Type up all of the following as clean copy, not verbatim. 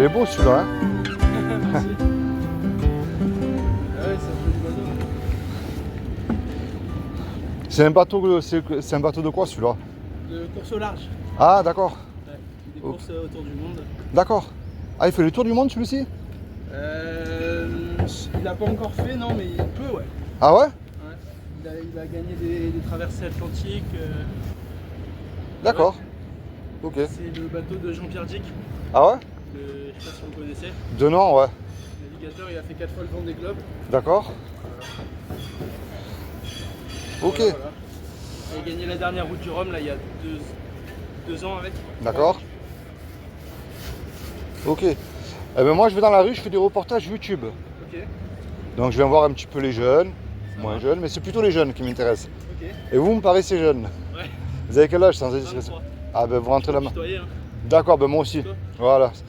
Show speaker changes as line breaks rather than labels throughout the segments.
il est beau celui-là, hein.
Merci. Ah ouais, c'est un joli bateau.
C'est un bateau de quoi celui-là?
De course au large.
Ah d'accord,
Ouais, des courses autour du monde.
d'accord. Ah, il fait le tour du monde celui-ci?
Il a pas encore fait, non, mais il peut, ouais.
Ah ouais?
Ouais. Il a gagné des traversées atlantiques.
D'accord. Ok.
C'est le bateau de Jean-Pierre Dick.
Ah ouais?
Je sais pas si vous le connaissez.
De nom, ouais.
Navigateur, il a fait 4 fois le Vendée Globe.
D'accord. Ok.
Voilà. Il a gagné la dernière route du Rhum, là, il y a deux ans avec.
D'accord. Ok. Eh ben moi je vais dans la rue, je fais des reportages YouTube.
Ok.
Donc je viens voir un petit peu les jeunes,
Ça
moins
va.
jeunes, mais c'est plutôt les jeunes qui m'intéressent.
Ok.
Et vous me paraissez jeunes.
Ouais.
Vous avez quel âge sans indiscrétion?
23.
Ah ben vous rentrez la main.
Tutoyer, hein.
D'accord, ben moi aussi.
Toi
Voilà.
Ça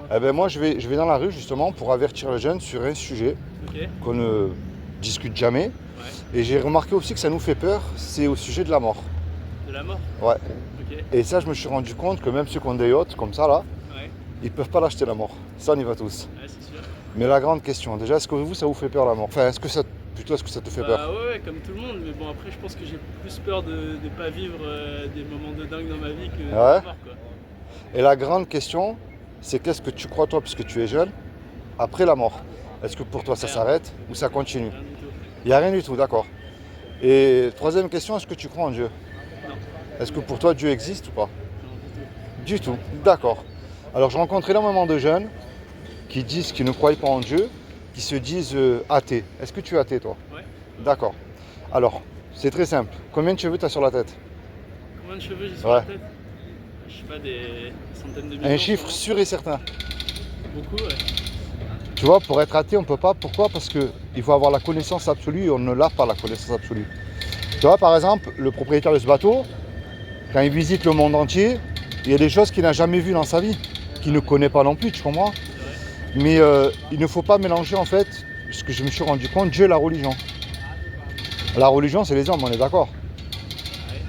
va.
Eh ben moi je vais dans la rue justement pour avertir les jeunes sur un sujet
Ok.
qu'on ne discute jamais.
Ouais.
Et j'ai remarqué aussi que ça nous fait peur, c'est au sujet de la mort.
De la mort.
Ouais.
Ok.
Et ça je me suis rendu compte que même ceux qui ont des yachts comme ça là,
Ouais.
ils peuvent pas l'acheter la mort. Ça on y va tous.
Ouais, c'est sûr.
Mais la grande question, déjà est-ce que vous ça vous fait peur la mort? Enfin est-ce que ça te fait peur?
Bah ouais, comme tout le monde, mais bon, après, je pense que j'ai plus peur de ne pas vivre des moments de dingue dans ma vie que de la
Ouais.
mort, quoi.
Et la grande question, c'est qu'est-ce que tu crois toi, puisque tu es jeune, après la mort? Est-ce que pour toi ça
Rien.
s'arrête ou ça continue?
Rien du tout.
Il n'y a rien du tout, d'accord. Et troisième question, est-ce que tu crois en Dieu?
Non,
Est-ce que pour toi Dieu existe ou pas?
non, du tout.
Du tout, d'accord. Alors je rencontre énormément de jeunes qui disent qu'ils ne croient pas en Dieu, qui se disent athées. Est-ce que tu es athée toi?
Ouais.
D'accord. Alors, c'est très simple. Combien de cheveux tu as sur la tête?
Combien de cheveux j'ai sur
Ouais.
la tête? Je sais pas, des centaines de millions.
Un chiffre sûr et certain.
Beaucoup, ouais.
Tu vois, pour être athée, on ne peut pas. Pourquoi? Parce qu'il faut avoir la connaissance absolue et on ne l'a pas, la connaissance absolue. Tu vois, par exemple, le propriétaire de ce bateau, quand il visite le monde entier, il y a des choses qu'il n'a jamais vues dans sa vie, qu'il ne connaît pas non plus, tu comprends?
C'est vrai.
Mais il ne faut pas mélanger, en fait, ce que je me suis rendu compte, Dieu et la religion. La religion, c'est les hommes, on est d'accord.
Ouais.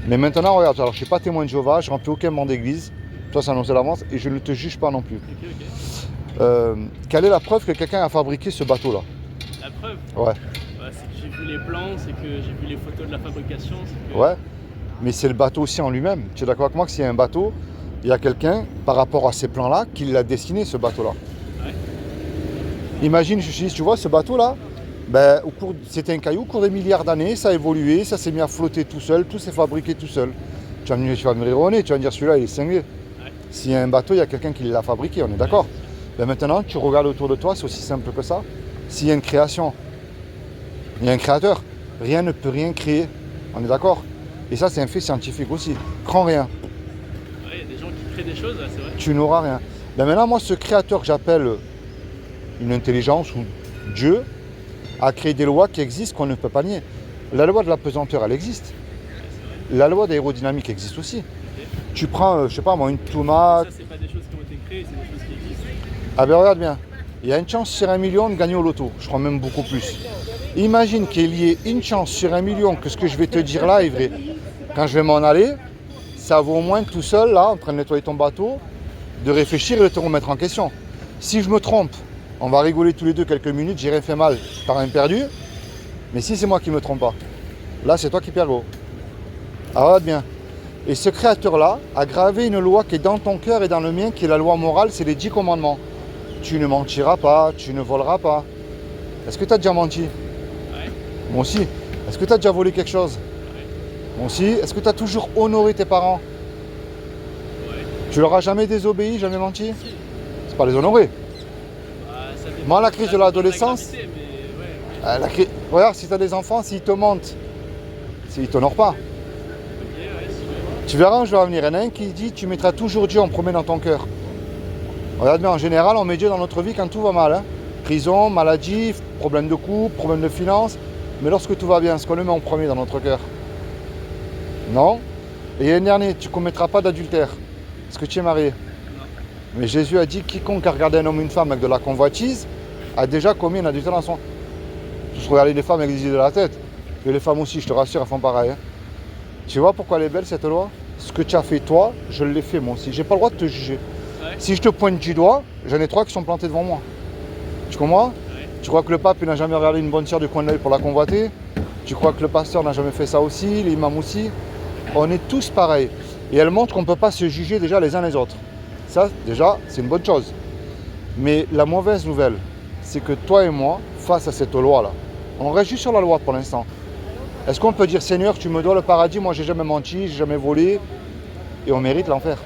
Mais maintenant, regarde, alors je ne suis pas témoin de Jéhovah, je ne remplis aucun banc d'église. Toi, c'est annoncé à l'avance et je ne te juge pas non plus.
Ok, ok.
Quelle est la preuve que quelqu'un a fabriqué ce bateau-là?
La preuve,
Ouais,
bah, c'est que j'ai vu les plans, c'est que j'ai vu les photos de la fabrication. C'est que...
ouais. Mais c'est le bateau aussi en lui-même. Tu es d'accord avec moi que s'il y a un bateau, il y a quelqu'un, par rapport à ces plans-là, qui l'a dessiné, ce bateau-là.
Ouais.
Imagine, tu vois, ce bateau-là, ben, c'était un caillou, au cours des milliards d'années, ça a évolué, ça s'est mis à flotter tout seul, tout s'est fabriqué tout seul. Tu vas me rire au nez, tu vas me dire celui-là, il est cinglé.
Ouais.
S'il y a un bateau, il y a quelqu'un qui l'a fabriqué, on est d'accord. Ben maintenant, tu regardes autour de toi, c'est aussi simple que ça. S'il y a une création, il y a un créateur. Rien ne peut rien créer, on est d'accord. Et ça, c'est un fait scientifique aussi. Crains rien,
Ouais, il y a des gens qui créent des choses, là, c'est vrai.
tu n'auras rien. Ben maintenant, moi, ce créateur que j'appelle une intelligence ou Dieu, a créé des lois qui existent qu'on ne peut pas nier. La loi de la pesanteur, elle existe.
Ouais, c'est vrai.
La loi d'aérodynamique existe aussi.
Ok.
Tu prends, je sais pas moi, une
Ça,
tomate.
c'est pas des choses qui ont été créées, c'est des choses qui existent.
Ah ben regarde bien, il y a une chance sur 1 million de gagner au loto, je crois même beaucoup plus. Imagine qu'il y ait une chance sur 1 million que ce que je vais te dire là est vrai. Quand je vais m'en aller, ça vaut au moins tout seul, là, en train de nettoyer ton bateau, de réfléchir et de te remettre en question. Si je me trompe, on va rigoler tous les deux quelques minutes, j'ai rien fait mal, t'as rien perdu. Mais si c'est moi qui me trompe pas, là c'est toi qui perds gros. Alors regarde bien. Et ce créateur-là a gravé une loi qui est dans ton cœur et dans le mien, qui est la loi morale, c'est les 10 commandements. Tu ne mentiras pas, tu ne voleras pas. Est-ce que tu as déjà menti?
Ouais.
Moi aussi. Est-ce que tu as déjà volé quelque chose?
Ouais.
Moi aussi. Est-ce que tu as toujours honoré tes parents?
Ouais.
Tu leur as jamais désobéi, jamais menti?
Si.
C'est pas les honorer.
Bah, ça dépend-
Moi, la crise
ça
de
dépend
l'adolescence-
la gravité, mais ouais, ok.
Regarde, si tu as des enfants, s'ils te mentent, s'ils t'honorent pas,
Ok, ouais, si, ouais.
tu verras un jour à venir. Il y en a un qui dit tu mettras toujours Dieu en premier dans ton cœur. Regarde bien, en général, on met Dieu dans notre vie quand tout va mal. Hein. Prison, maladie, problème de couple, problème de finances. Mais lorsque tout va bien, est-ce qu'on le met en premier dans notre cœur? Non. Et l'année dernière, tu ne commettras pas d'adultère. Est-ce que tu es marié?
Non.
Mais Jésus a dit quiconque a regardé un homme ou une femme avec de la convoitise a déjà commis un adultère dans son. Je regardais les femmes avec des idées de la tête. Et les femmes aussi, je te rassure, elles font pareil. Hein. Tu vois pourquoi elle est belle cette loi? Ce que tu as fait toi, je l'ai fait moi aussi. J'ai pas le droit de te juger.
Ouais.
Si je te pointe du doigt, j'en ai 3 qui sont plantés devant moi. Tu comprends?
Ouais.
Tu crois que le pape il n'a jamais regardé une bonne sœur du coin de l'œil pour la convoiter? Tu crois que le pasteur n'a jamais fait ça aussi, l'imam aussi? On est tous pareils. Et elle montre qu'on ne peut pas se juger déjà les uns les autres. Ça, déjà, c'est une bonne chose. Mais la mauvaise nouvelle, c'est que toi et moi, face à cette loi-là, on reste juste sur la loi pour l'instant. Est-ce qu'on peut dire, Seigneur, tu me dois le paradis, moi j'ai jamais menti, j'ai jamais volé, et on mérite l'enfer?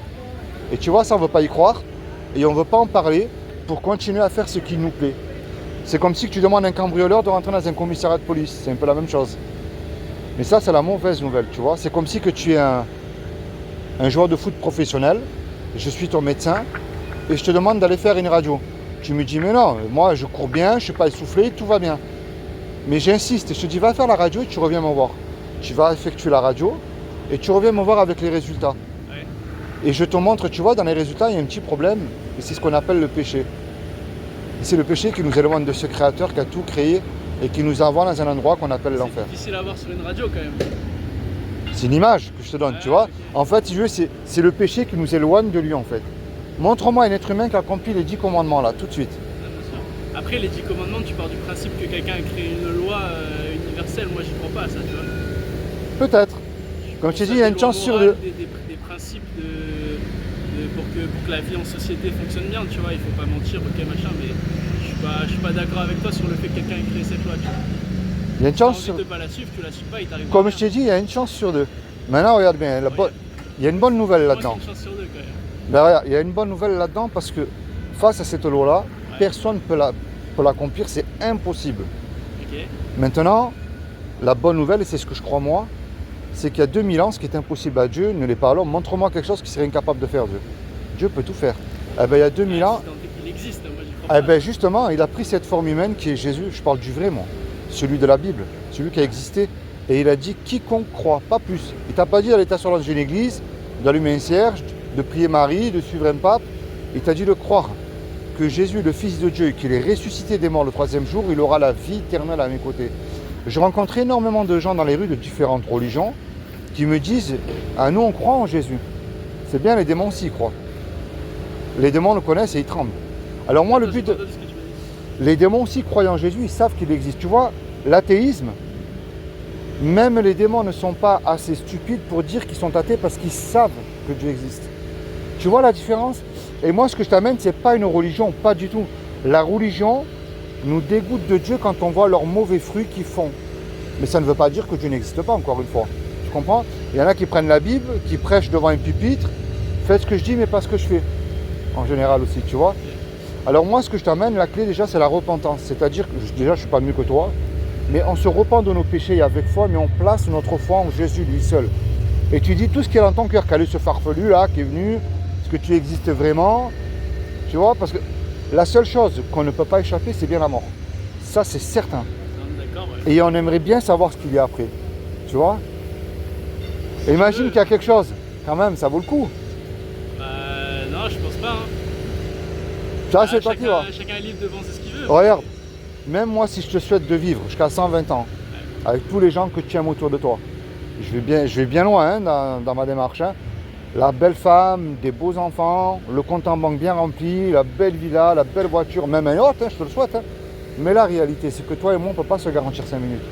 Et tu vois, ça on ne veut pas y croire, et on ne veut pas en parler pour continuer à faire ce qui nous plaît. C'est comme si tu demandes à un cambrioleur de rentrer dans un commissariat de police, c'est un peu la même chose. Mais ça, c'est la mauvaise nouvelle, tu vois. C'est comme si que tu es un joueur de foot professionnel, je suis ton médecin, et je te demande d'aller faire une radio. Tu me dis, mais non, moi je cours bien, je ne suis pas essoufflé, tout va bien. Mais j'insiste, je te dis, va faire la radio et tu reviens me voir. Tu vas effectuer la radio et tu reviens me voir avec les résultats.
Ouais.
Et je te montre, tu vois, dans les résultats, il y a un petit problème, et c'est ce qu'on appelle le péché. Et c'est le péché qui nous éloigne de ce créateur qui a tout créé et qui nous envoie dans un endroit qu'on appelle l'enfer.
C'est difficile à voir sur une radio quand même.
C'est une image que je te donne, tu vois.
Ok.
En fait, si tu veux, c'est le péché qui nous éloigne de lui, en fait. Montre-moi un être humain qui a accompli les 10 commandements, là, tout de suite.
Ah, bien sûr. Après, les 10 commandements, tu pars du principe que quelqu'un a créé une loi universelle. Moi, j'y crois pas à ça, tu vois.
Peut-être. Comme je t'ai dit, il y a une chance sur deux.
Des principes pour que la vie en société fonctionne bien, tu vois. Il faut pas mentir, ok, machin, mais je suis pas d'accord avec toi sur le fait que quelqu'un ait créé cette loi, tu vois.
Il y a une
Si t'as
chance
envie
sur
de pas la suivre, tu la suis pas, il t'arrive
Comme
rien.
je t'ai dit, il y a une chance sur deux. Maintenant, regarde bien, il y a une bonne nouvelle
Moi,
là-dedans.
c'est une chance sur deux quand même.
Ben, regarde, il y a une bonne nouvelle là-dedans parce que face à cette loi-là,
Ouais.
personne ne peut l'accomplir, c'est impossible.
Ok.
Maintenant, la bonne nouvelle, et c'est ce que je crois moi, c'est qu'il y a 2000 ans, ce qui est impossible à Dieu ne l'est pas à l'homme. Montre-moi quelque chose qui serait incapable de faire Dieu. Dieu peut tout faire. Eh ben, il y a 2000 ans,
Si tant est qu'il existe, moi, j'y crois
eh
pas.
ben, justement, il a pris cette forme humaine qui est Jésus. Je parle du vrai, moi. Celui de la Bible, celui qui a existé. Et il a dit quiconque croit, pas plus. Il t'a pas dit d'aller t'asseoir dans une église, d'allumer un cierge, de prier Marie, de suivre un pape. Il t'a dit de croire que Jésus, le Fils de Dieu, et qu'il est ressuscité des morts le 3e jour, il aura la vie éternelle à mes côtés. Je rencontre énormément de gens dans les rues de différentes religions qui me disent « Ah, nous, on croit en Jésus. » C'est bien, les démons aussi y croient. Les démons le connaissent et ils tremblent. Alors moi, le
Attends,
but...
j'ai pas entendu ce que tu m'as dit.
Les démons aussi croient en Jésus, ils savent qu'il existe. Tu vois, l'athéisme, même les démons ne sont pas assez stupides pour dire qu'ils sont athées parce qu'ils savent que Dieu existe. Tu vois la différence? Et moi, ce que je t'amène, c'est pas une religion, pas du tout. La religion nous dégoûte de Dieu quand on voit leurs mauvais fruits qu'ils font. Mais ça ne veut pas dire que Dieu n'existe pas, encore une fois. Tu comprends? Il y en a qui prennent la Bible, qui prêchent devant un pupitre. Faites ce que je dis, mais pas ce que je fais. En général aussi, tu vois. Alors moi, ce que je t'amène, la clé déjà, c'est la repentance. C'est-à-dire que déjà, je ne suis pas mieux que toi, mais on se repent de nos péchés avec foi, mais on place notre foi en Jésus lui seul. Et tu dis tout ce qui est dans ton cœur, quel est ce farfelu là qui est venu, est-ce que tu existes vraiment? Tu vois, parce que la seule chose qu'on ne peut pas échapper, c'est bien la mort. Ça, c'est certain.
D'accord, ouais.
Et on aimerait bien savoir ce qu'il y a après. Tu vois? Et imagine qu'il y a quelque chose. Quand même, ça vaut le coup.
Non, je pense pas. Hein.
Ça, c'est toi qui vois.
Chacun est libre de penser ce qu'il veut.
Regarde, même moi, si je te souhaite de vivre jusqu'à 120 ans, avec tous les gens que tu aimes autour de toi, je vais bien loin hein, dans ma démarche. Hein. La belle femme, des beaux enfants, le compte en banque bien rempli, la belle villa, la belle voiture, même un yacht, hein, je te le souhaite. Hein. Mais la réalité, c'est que toi et moi, on ne peut pas se garantir 5 minutes.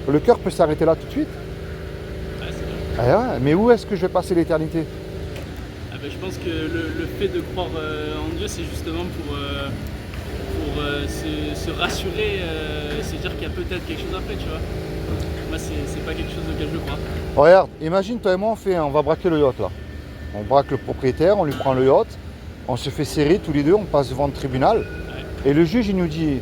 Le cœur peut s'arrêter là tout de suite.
Ouais, c'est vrai.
Ah ouais, mais où est-ce que je vais passer l'éternité?
Ah ben, je pense que le fait de croire en Dieu, c'est justement pour se rassurer, se dire qu'il y a peut-être quelque chose après, tu vois. Moi, c'est pas quelque chose auquel je crois.
Regarde, imagine toi et moi, on va braquer le yacht là. On braque le propriétaire, on lui prend le yacht, on se fait serrer tous les deux, on passe devant le tribunal.
Ouais.
Et le juge, il nous dit,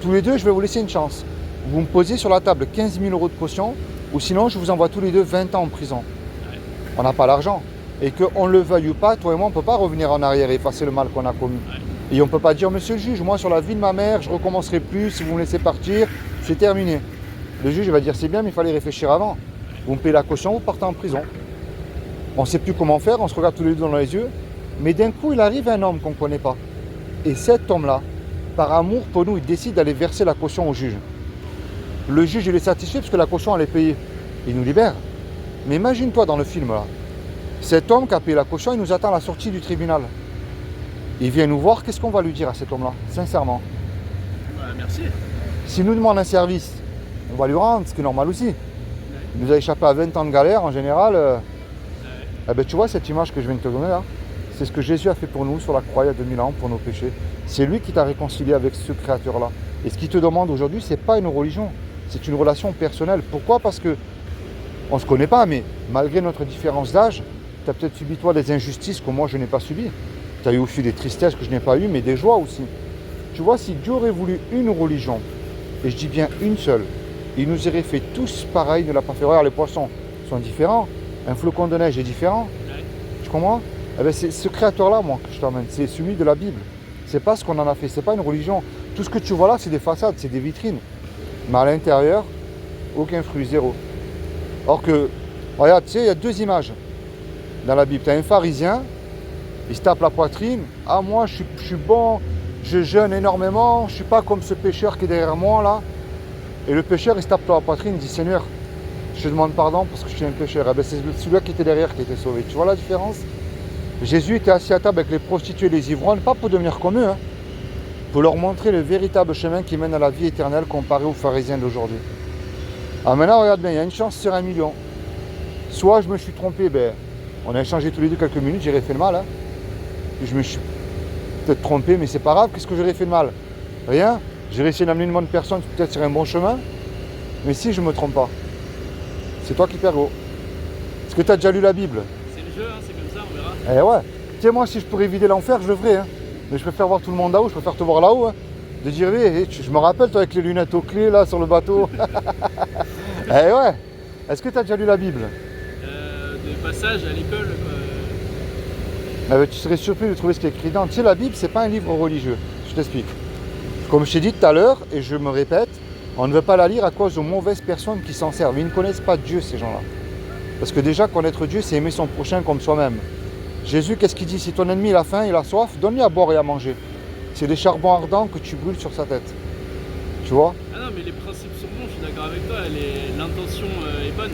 tous les deux, je vais vous laisser une chance. Vous me posez sur la table 15 000 € de caution, ou sinon je vous envoie tous les deux 20 ans en prison.
Ouais.
On n'a pas l'argent. Et qu'on le veuille ou pas, toi et moi, on ne peut pas revenir en arrière et effacer le mal qu'on a commis.
Ouais.
Et on ne peut pas dire, monsieur le juge, moi sur la vie de ma mère, je ne recommencerai plus, si vous me laissez partir, c'est terminé. Le juge il va dire, c'est bien, mais il fallait réfléchir avant. Vous me payez la caution, vous partez en prison. On ne sait plus comment faire, on se regarde tous les deux dans les yeux. Mais d'un coup, il arrive un homme qu'on ne connaît pas. Et cet homme-là, par amour pour nous, il décide d'aller verser la caution au juge. Le juge, il est satisfait parce que la caution, elle est payée. Il nous libère. Mais imagine-toi dans le film, là. Cet homme qui a payé la caution, il nous attend à la sortie du tribunal. il vient nous voir, qu'est-ce qu'on va lui dire à cet homme-là, sincèrement?
Bah, merci.
S'il nous demande un service, on va lui rendre, ce qui est normal aussi.
Ouais.
Il nous a échappé à 20 ans de galère en général.
Ouais.
Eh ben, tu vois cette image que je viens de te donner là, c'est ce que Jésus a fait pour nous sur la croix il y a 2000 ans pour nos péchés. C'est lui qui t'a réconcilié avec ce créateur-là. Et ce qu'il te demande aujourd'hui, c'est pas une religion, c'est une relation personnelle. Pourquoi? Parce que on ne se connaît pas, mais malgré notre différence d'âge, tu as peut-être subi toi des injustices que moi je n'ai pas subies. Tu as eu aussi des tristesses que je n'ai pas eues, mais des joies aussi. Tu vois, si Dieu aurait voulu une religion, et je dis bien une seule, il nous aurait fait tous pareil, ne l'a pas fait. Regarde, les poissons sont différents, un flocon de neige est différent.
Ouais.
Tu comprends? Eh ben, c'est ce créateur-là, moi, que je t'emmène. C'est celui de la Bible. C'est pas ce qu'on en a fait, c'est pas une religion. Tout ce que tu vois là, c'est des façades, c'est des vitrines. Mais à l'intérieur, aucun fruit, zéro. Or que, regarde, tu sais, il y a deux images dans la Bible. Tu as un pharisien, il se tape la poitrine. Ah, moi, je suis bon, je jeûne énormément, je suis pas comme ce pécheur qui est derrière moi, là. Et le pécheur, il se tape dans la poitrine, il dit, Seigneur, je te demande pardon parce que je suis un pécheur. Eh ben, c'est celui-là qui était derrière qui était sauvé. Tu vois la différence? Jésus était assis à table avec les prostituées et les ivrognes, pas pour devenir comme eux, hein, pour leur montrer le véritable chemin qui mène à la vie éternelle comparé aux pharisiens d'aujourd'hui. Alors maintenant, regarde bien, il y a une chance sur 1 million. Soit je me suis trompé, ben, on a échangé tous les deux quelques minutes, j'aurais fait le mal. Hein. Puis je me suis peut-être trompé, mais c'est pas grave, qu'est-ce que j'aurais fait de mal? Rien, j'ai réussi d'amener une bonne personne peut-être sur un bon chemin, mais si je me trompe pas, c'est toi qui perds gros. Est-ce que tu as déjà lu la Bible?
C'est le jeu, hein, c'est comme ça, on verra.
Eh ouais, tu sais, moi si je peux éviter l'enfer, je le ferai. Hein. Mais je préfère voir tout le monde là-haut, je préfère te voir là-haut. Hein. De dire, oui, je me rappelle toi avec les lunettes aux clés là sur le bateau. Eh ouais, est-ce que tu as déjà lu la Bible?
Des passages à l'école, quoi.
Eh ben, tu serais surpris de trouver ce qui est écrit dedans. Tu sais, la Bible, c'est pas un livre religieux. Je t'explique. Comme je t'ai dit tout à l'heure, et je me répète, on ne veut pas la lire à cause de mauvaises personnes qui s'en servent. Ils ne connaissent pas Dieu, ces gens-là. Parce que déjà, connaître Dieu, c'est aimer son prochain comme soi-même. Jésus, qu'est-ce qu'il dit? Si ton ennemi il a faim, il a soif, donne-lui à boire et à manger. C'est des charbons ardents que tu brûles sur sa tête. Tu vois?
Ah non, mais les principes sont bons, je suis d'accord avec toi, l'intention est bonne.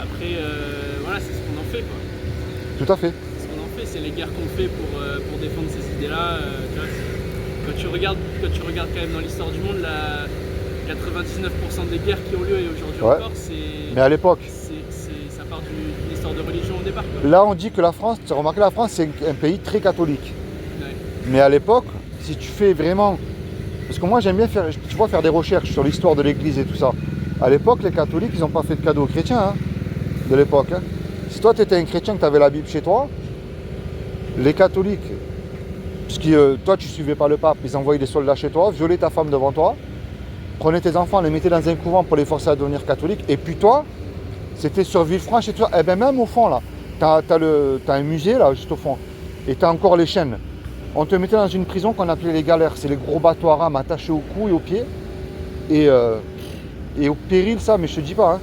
Après, voilà, c'est ce qu'on en fait, quoi.
Tout à fait.
Ce qu'on en fait, c'est les guerres qu'on fait pour défendre ces idées-là. Tu vois, quand tu regardes quand même dans l'histoire du monde, 99% des guerres qui ont lieu et aujourd'hui
Ouais.
encore,
Mais à l'époque,
ça part d'une histoire de religion au départ, quoi.
là on dit que la France, tu as remarqué, la France c'est un pays très catholique.
Ouais.
Mais à l'époque, si tu fais vraiment... Parce que moi j'aime bien faire, tu vois, faire des recherches sur l'histoire de l'église et tout ça. À l'époque, les catholiques, ils n'ont pas fait de cadeaux aux chrétiens, hein, de l'époque. Hein. Si toi tu étais un chrétien, que tu avais la Bible chez toi, les catholiques, puisque toi tu suivais pas le pape, ils envoyaient des soldats chez toi, violaient ta femme devant toi, prenaient tes enfants, les mettaient dans un couvent pour les forcer à devenir catholiques, et puis toi, c'était sur Villefranche et tout ça. Et bien même au fond là, t'as un musée là, juste au fond, et t'as encore les chaînes. On te mettait dans une prison qu'on appelait les galères, c'est les gros bateaux à rames attachés au cou et aux pieds, et au péril ça, mais je te dis pas. Hein.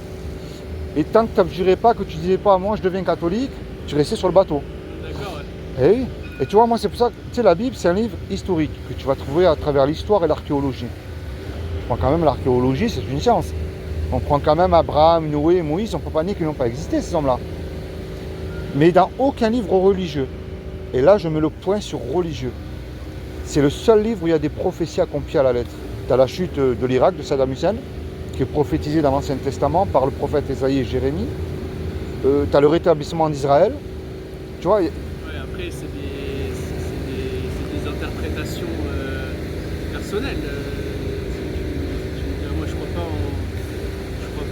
Et tant que tu n'abjurais pas, que tu disais pas, moi je deviens catholique, tu restais sur le bateau.
D'accord, ouais.
Et oui. Et tu vois, moi c'est pour ça que tu sais, la Bible c'est un livre historique que tu vas trouver à travers l'histoire et l'archéologie. Je prends quand même l'archéologie, c'est une science. On prend quand même Abraham, Noé, Moïse, on ne peut pas nier qu'ils n'ont pas existé ces hommes-là. Mais dans aucun livre religieux, et là je mets le point sur religieux, c'est le seul livre où il y a des prophéties accomplies à la lettre. Tu as la chute de l'Irak, de Saddam Hussein, qui est prophétisée dans l'Ancien Testament par le prophète Ésaïe et Jérémie. Tu as le rétablissement d'Israël. Tu vois,
Ouais, après, c'est des interprétations personnelles. Moi, je crois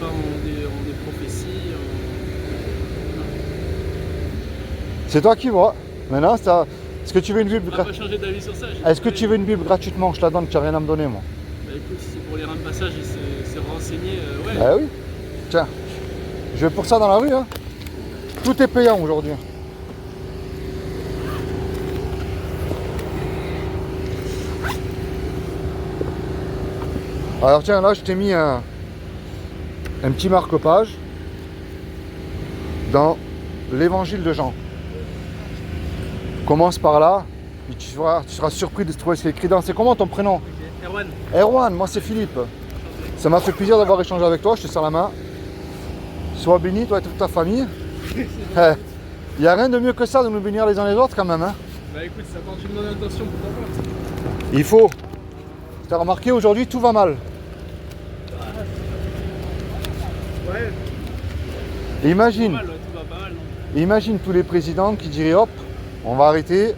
pas en des prophéties.
c'est toi qui vois. Maintenant, est-ce que tu veux une Bible
On va pas changer d'avis sur ça.
Est-ce que tu veux une Bible gratuitement? Je te la donne, tu n'as rien à me donner, moi.
Bah écoute, si c'est pour lire un passage et se renseigner, ouais.
Ah oui. Tiens, je vais pour ça dans la rue. Hein. Tout est payant aujourd'hui. Alors tiens, là je t'ai mis un petit marque-page dans l'évangile de Jean. Commence par là, et tu seras surpris de trouver ce qui est écrit dans. C'est comment ton prénom?
Erwan,
Erwan, moi c'est Philippe. Ça m'a fait plaisir d'avoir échangé avec toi, je te serre la main. Sois béni, toi et toute ta famille. Il n'y a rien de mieux que ça de nous bénir les uns les autres quand même. Hein.
Bah écoute, ça porte une bonne intention pour toi.
Il faut. T'as remarqué, aujourd'hui, tout va mal.
Ouais,
Imagine,
pas mal, ouais, tout va pas mal, non?
imagine tous les présidents qui diraient hop, on va arrêter,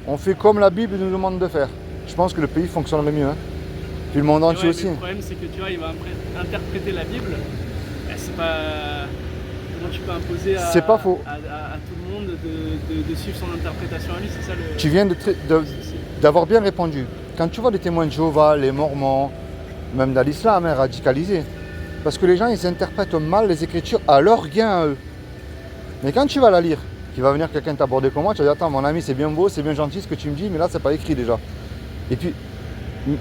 on fait comme la Bible nous demande de faire. Je pense que le pays fonctionnerait mieux. Hein. Puis le monde
Et
entier
ouais,
aussi.
mais le problème, c'est que tu vois, il va interpréter la Bible. C'est pas. Comment tu peux imposer à,
C'est pas faux.
à tout le monde de suivre son interprétation à lui, c'est ça le.
Tu viens
souci.
d'avoir bien répondu. Quand tu vois les témoins de Jéhovah, les Mormons, même dans l'islam, hein, radicalisés, parce que les gens, ils interprètent mal les Écritures à leur gain à eux. Mais quand tu vas la lire, qu'il va venir quelqu'un t'aborder comme moi, tu vas dire, attends, mon ami, c'est bien beau, c'est bien gentil ce que tu me dis, mais là, c'est pas écrit déjà. Et puis,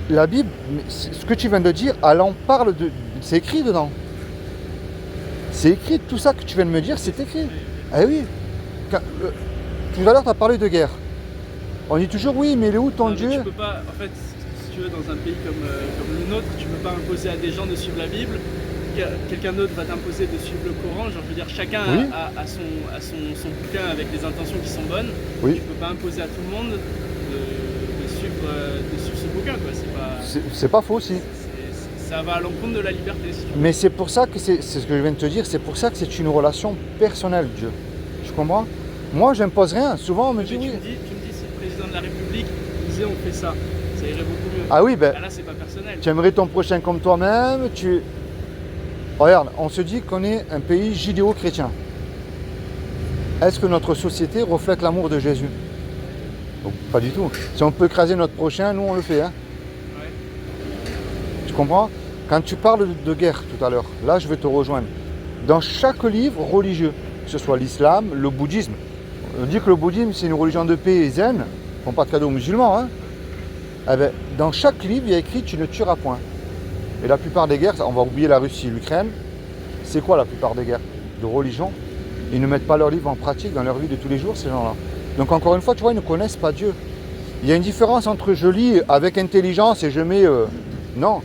la Bible, ce que tu viens de dire, elle en parle, c'est écrit dedans. C'est écrit, tout ça que tu viens de me dire, c'est écrit. Eh oui. Tout à l'heure, tu as parlé de guerre. On dit toujours, oui, mais il est où ton
Non, mais
Dieu?
tu peux pas, en fait, si tu veux, dans un pays comme le nôtre, tu peux pas imposer à des gens de suivre la Bible. Quelqu'un d'autre va t'imposer de suivre le Coran. Genre, je veux dire, chacun
Oui.
a son bouquin avec des intentions qui sont bonnes.
Oui.
Tu peux pas imposer à tout le monde de suivre ce bouquin, quoi. C'est pas.
C'est pas faux aussi.
Ça va à l'encontre de la liberté, si tu veux.
Mais c'est pour ça que c'est ce que je viens de te dire, c'est pour ça que c'est une relation personnelle, Dieu. Tu comprends? Moi, j'impose rien. Souvent, on me
Mais
dit
tu
oui.
me dis, si le président de la République disait on fait ça, ça irait beaucoup mieux.
Ah oui, ben,
Ah, là, c'est pas personnel.
tu aimerais ton prochain comme toi-même. Regarde, on se dit qu'on est un pays judéo-chrétien. Est-ce que notre société reflète l'amour de Jésus? Donc, pas du tout. Si on peut écraser notre prochain, nous, on le fait. Hein.
Ouais.
Tu comprends? Quand tu parles de guerre tout à l'heure, là, je vais te rejoindre. Dans chaque livre religieux, que ce soit l'islam, le bouddhisme, on dit que le bouddhisme, c'est une religion de paix et zen. Ils ne font pas de cadeaux aux musulmans. Hein. Eh ben, dans chaque livre, il y a écrit « tu ne tueras point ». Et la plupart des guerres, on va oublier la Russie, l'Ukraine, c'est quoi la plupart des guerres? De religion. Ils ne mettent pas leur livre en pratique dans leur vie de tous les jours, ces gens-là. Donc encore une fois, tu vois, ils ne connaissent pas Dieu. Il y a une différence entre je lis avec intelligence et je mets... non.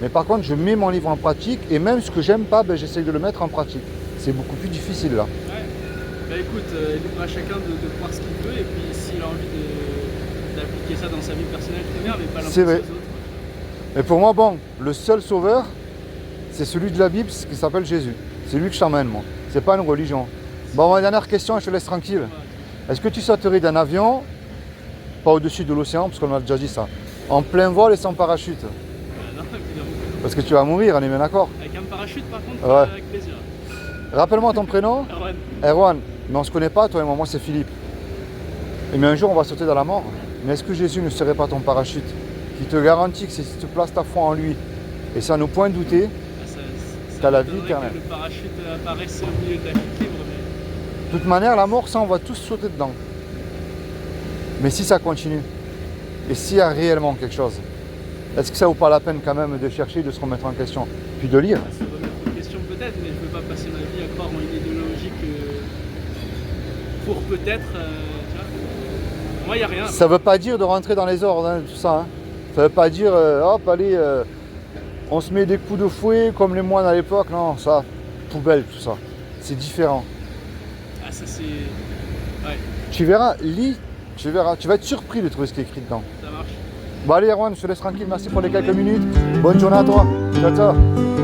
Mais par contre, je mets mon livre en pratique et même ce que j'aime pas, ben, j'essaye de le mettre en pratique. C'est beaucoup plus difficile là.
Ouais. Bah écoute, libre à chacun de croire ce qu'il veut et puis s'il a envie d'appliquer ça dans sa vie personnelle, très bien, mais pas
C'est
l'imposer
vrai.
aux autres.
Et pour moi, bon, le seul sauveur, c'est celui de la Bible, ce qui s'appelle Jésus. C'est lui que je t'emmène, moi. C'est pas une religion. Bon, ma dernière question, je te laisse tranquille. Est-ce que tu sauterais d'un avion, pas au-dessus de l'océan, parce qu'on a déjà dit ça, en plein vol et sans parachute?
Non, évidemment.
Parce que tu vas mourir, on est bien d'accord.
Avec un parachute par contre,
Ouais.
avec plaisir.
Rappelle-moi ton prénom.
Erwan,
Erwan. Mais on se connaît pas, toi et moi, c'est Philippe. Et mais un jour, on va sauter dans la mort. Mais est-ce que Jésus ne serait pas ton parachute, qui te garantit que si tu places ta foi en lui, et ça ne point douter,
ça
T'as la vie
m'étonnerait
éternelle.
que le parachute apparaisse au milieu de la chute libre, mais
de toute manière, la mort, ça, on va tous sauter dedans. Mais si ça continue, et s'il y a réellement quelque chose, est-ce que ça vaut pas la peine quand même de chercher, de se remettre en question, puis de lire?
se remettre en question peut-être, mais je ne veux pas passer ma vie à croire en une idéologie pour peut-être, tu vois. Moi, il n'y a rien.
Ça veut pas dire de rentrer dans les ordres, hein, tout ça. Hein. Ça veut pas dire, hop, allez, on se met des coups de fouet comme les moines à l'époque. Non, ça, poubelle, tout ça. C'est différent.
Ah, ça c'est... Ouais,
Tu verras, lis, tu verras. Tu vas être surpris de trouver ce qui est écrit dedans.
ça marche.
Bon allez Erwan, je te laisse tranquille, merci pour les quelques minutes. Bonne journée à toi. Ciao, ciao.